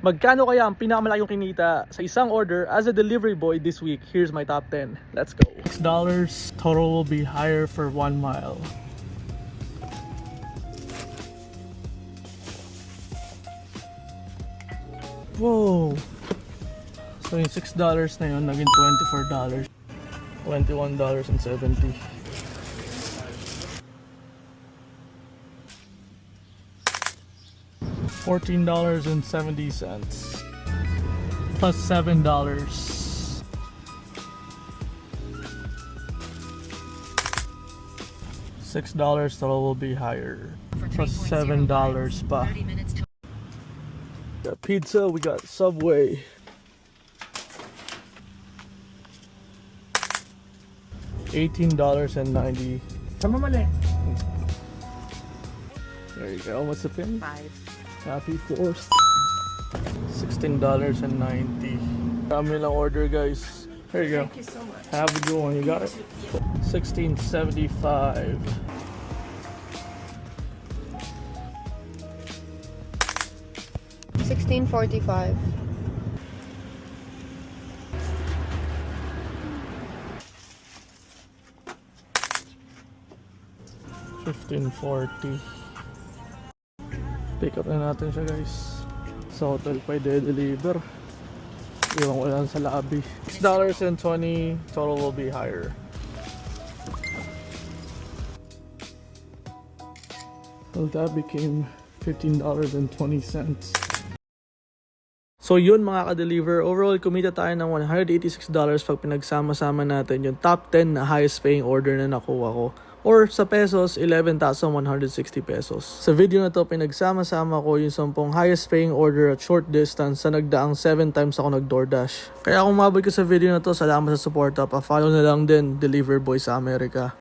Magkano kaya ang pinakamalaking kinita sa isang order as a delivery boy this week? Here's my top 10. Let's go. $6 total will be higher for 1 mile. Whoa! So yung $6 na yun, naging $24. $21.70. $14.70 plus $7. $6 total will be higher plus $7 pa. Got pizza, we got Subway. $18.90. Sama mali. There you go. What's the pin? 5. Happy 4th. $16.90. Kami lang order, guys. There you go. Thank you so much. Have a good one. You got it. $16.75. $16.45. $15.40. Pick up na natin siya, guys. Sa hotel pa i-deliver. Iwan ko lang sa lobby. $6.20 total will be higher. So that became $15.20. So yun mga ka-deliver, overall kumita tayo ng $186 pag pinagsama-sama natin yung top 10 na highest paying order na nakuha ko. Or sa pesos, 11,160 pesos. Sa video na to, pinagsama-sama ko yung 10 highest paying order at short distance sa nagdaang 7 times ako nag-DoorDash. Kaya kung mabot ka sa video na to, salamat sa support. Pa-follow na lang din, Deliver Boy sa Amerika.